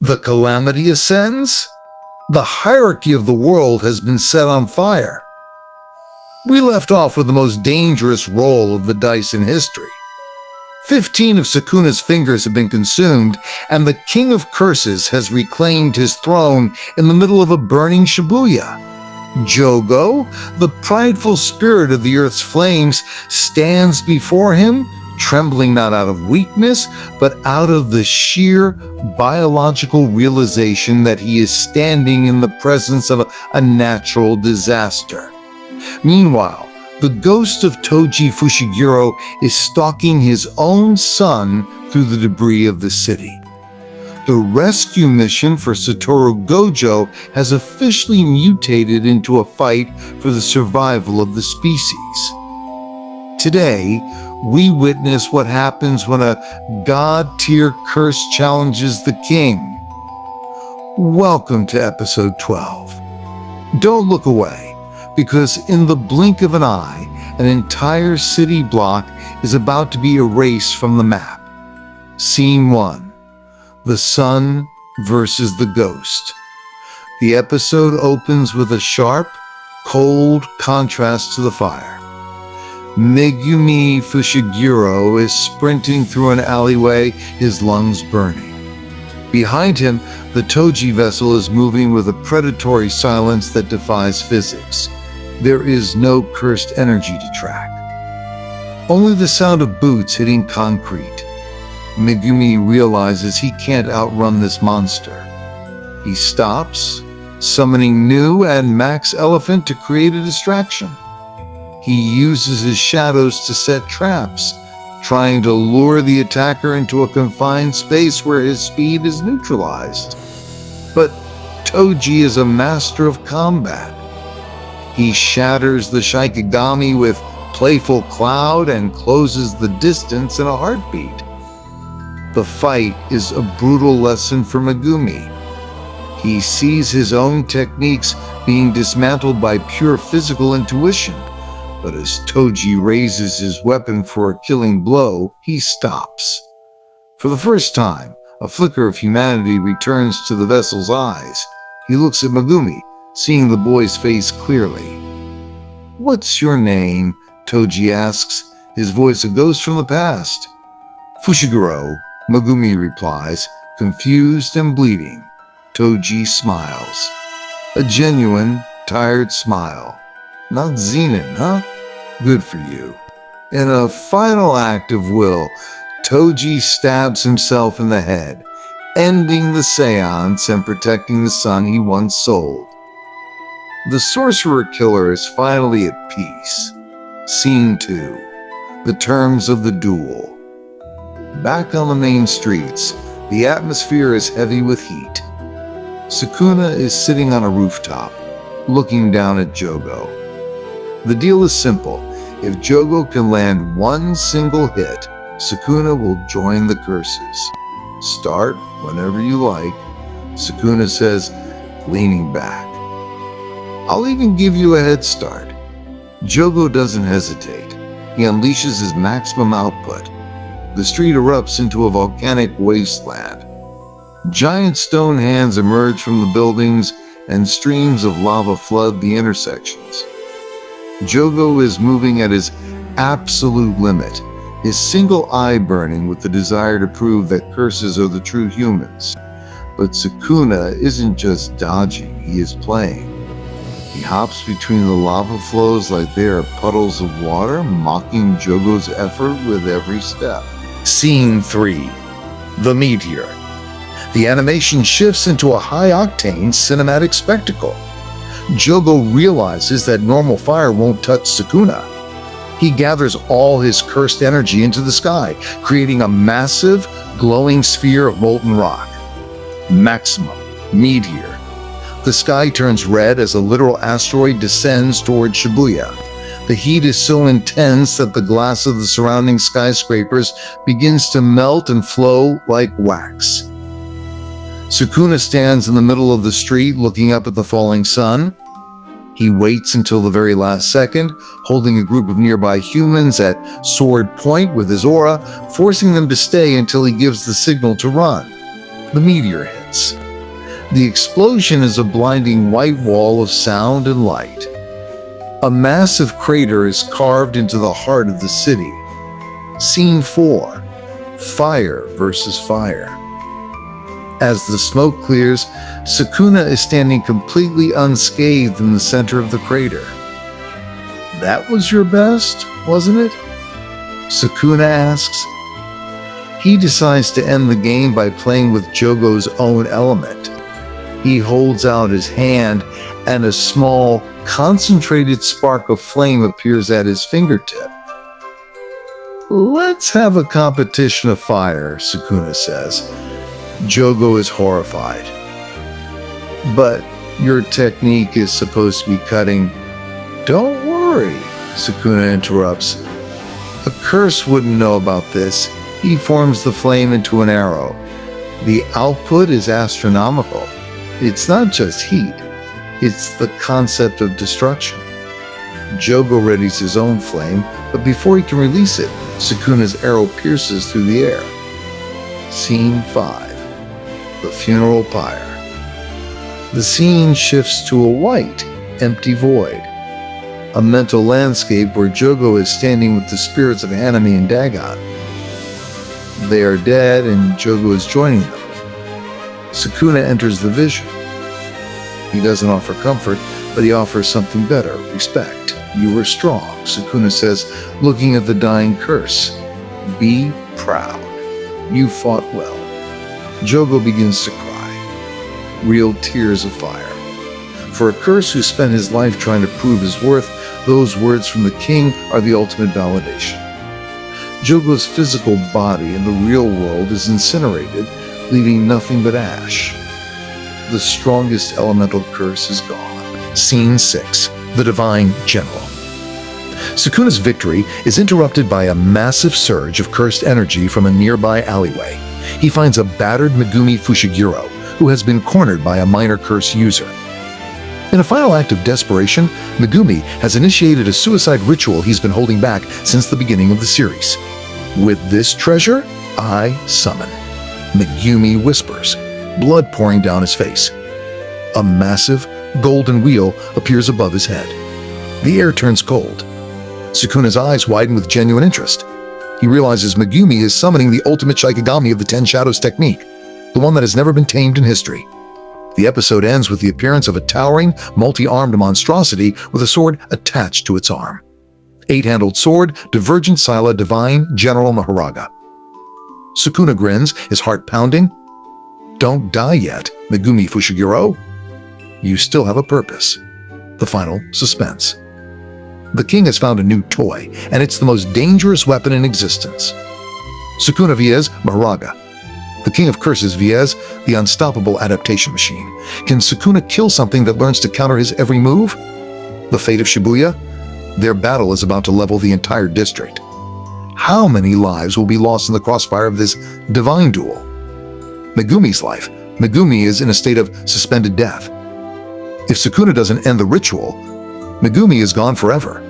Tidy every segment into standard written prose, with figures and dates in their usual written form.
The calamity ascends? The hierarchy of the world has been set on fire. We left off with the most dangerous roll of the dice in history. 15 of Sukuna's fingers have been consumed, and the King of Curses has reclaimed his throne in the middle of a burning Shibuya. Jogo, the prideful spirit of the earth's flames, stands before him, trembling not out of weakness, but out of the sheer biological realization that he is standing in the presence of a natural disaster. Meanwhile, the ghost of Toji Fushiguro is stalking his own son through the debris of the city. The rescue mission for Satoru Gojo has officially mutated into a fight for the survival of the species. Today, we witness what happens when a god-tier curse challenges the king. Welcome to episode 12. Don't look away, because in the blink of an eye, an entire city block is about to be erased from the map. Scene 1. The sun versus the ghost. The episode opens with a sharp, cold contrast to the fire. Megumi Fushiguro is sprinting through an alleyway, his lungs burning. Behind him, the Toji vessel is moving with a predatory silence that defies physics. There is no cursed energy to track. Only the sound of boots hitting concrete. Megumi realizes he can't outrun this monster. He stops, summoning Nu and Max Elephant to create a distraction. He uses his shadows to set traps, trying to lure the attacker into a confined space where his speed is neutralized. But Toji is a master of combat. He shatters the Shikigami with playful cloud and closes the distance in a heartbeat. The fight is a brutal lesson for Megumi. He sees his own techniques being dismantled by pure physical intuition, but as Toji raises his weapon for a killing blow, he stops. For the first time, a flicker of humanity returns to the vessel's eyes. He looks at Megumi, seeing the boy's face clearly. "What's your name?" Toji asks, his voice a ghost from the past. "Fushiguro," Megumi replies, confused and bleeding. Toji smiles. A genuine, tired smile. "Not Zenin, huh? Good for you." In a final act of will, Toji stabs himself in the head, ending the seance and protecting the son he once sold. The sorcerer killer is finally at peace. Scene 2. The terms of the duel. Back on the main streets, the atmosphere is heavy with heat. Sukuna is sitting on a rooftop, looking down at Jogo. The deal is simple. If Jogo can land one single hit, Sukuna will join the curses. "Start whenever you like," Sukuna says, leaning back. "I'll even give you a head start." Jogo doesn't hesitate. He unleashes his maximum output. The street erupts into a volcanic wasteland. Giant stone hands emerge from the buildings, and streams of lava flood the intersections. Jogo is moving at his absolute limit, his single eye burning with the desire to prove that curses are the true humans. But Sukuna isn't just dodging, he is playing. He hops between the lava flows like they are puddles of water, mocking Jogo's effort with every step. Scene 3. The Meteor. The animation shifts into a high-octane cinematic spectacle. Jogo realizes that normal fire won't touch Sukuna. He gathers all his cursed energy into the sky, creating a massive, glowing sphere of molten rock. Maximum. Meteor. The sky turns red as a literal asteroid descends toward Shibuya. The heat is so intense that the glass of the surrounding skyscrapers begins to melt and flow like wax. Sukuna stands in the middle of the street looking up at the falling sun. He waits until the very last second, holding a group of nearby humans at sword point with his aura, forcing them to stay until he gives the signal to run. The meteor hits. seconds. The explosion is a blinding white wall of sound and light. A massive crater is carved into the heart of the city. Scene 4. Fire versus fire. As the smoke clears, Sukuna is standing completely unscathed in the center of the crater. "That was your best, wasn't it?" Sukuna asks. He decides to end the game by playing with Jogo's own element. He holds out his hand, and a small, concentrated spark of flame appears at his fingertip. "Let's have a competition of fire," Sukuna says. Jogo is horrified. "But your technique is supposed to be cutting." "Don't worry," Sukuna interrupts. "A curse wouldn't know about this. He forms the flame into an arrow. The output is astronomical. It's not just heat, it's the concept of destruction." Jogo readies his own flame, but before he can release it, Sukuna's arrow pierces through the air. Scene 5. The funeral pyre. The scene shifts to a white, empty void. A mental landscape where Jogo is standing with the spirits of Hanami and Dagon. They are dead and Jogo is joining them. Sukuna enters the vision. He doesn't offer comfort, but he offers something better, respect. "You were strong," Sukuna says, looking at the dying curse. "Be proud. You fought well." Jogo begins to cry. Real tears of fire. For a curse who spent his life trying to prove his worth, those words from the king are the ultimate validation. Jogo's physical body in the real world is incinerated, leaving nothing but ash. The strongest elemental curse is gone. Scene 6. The Divine General. Sukuna's victory is interrupted by a massive surge of cursed energy from a nearby alleyway. He finds a battered Megumi Fushiguro, who has been cornered by a minor curse user. In a final act of desperation, Megumi has initiated a suicide ritual he's been holding back since the beginning of the series. "With this treasure, I summon," Megumi whispers, blood pouring down his face. A massive, golden wheel appears above his head. The air turns cold. Sukuna's eyes widen with genuine interest. He realizes Megumi is summoning the ultimate Shikigami of the Ten Shadows technique, the one that has never been tamed in history. The episode ends with the appearance of a towering, multi-armed monstrosity with a sword attached to its arm. 8-handled sword, Divergent Sila Divine General Mahoraga. Sukuna grins, his heart pounding. "Don't die yet, Megumi Fushiguro. You still have a purpose." The final suspense. The king has found a new toy, and it's the most dangerous weapon in existence. Sukuna vs. Mahoraga. The king of curses vs. the unstoppable adaptation machine. Can Sukuna kill something that learns to counter his every move? The fate of Shibuya? Their battle is about to level the entire district. How many lives will be lost in the crossfire of this divine duel? Megumi's life. Megumi is in a state of suspended death. If Sukuna doesn't end the ritual, Megumi is gone forever.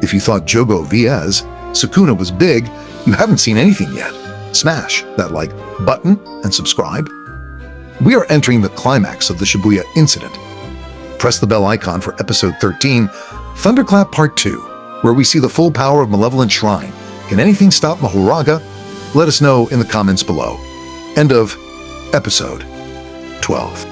If you thought Jogo vs. Sukuna was big, you haven't seen anything yet. Smash that like button and subscribe. We are entering the climax of the Shibuya Incident. Press the bell icon for episode 13, Thunderclap Part 2, where we see the full power of Malevolent Shrine. Can anything stop Mahoraga? Let us know in the comments below. End of episode 12.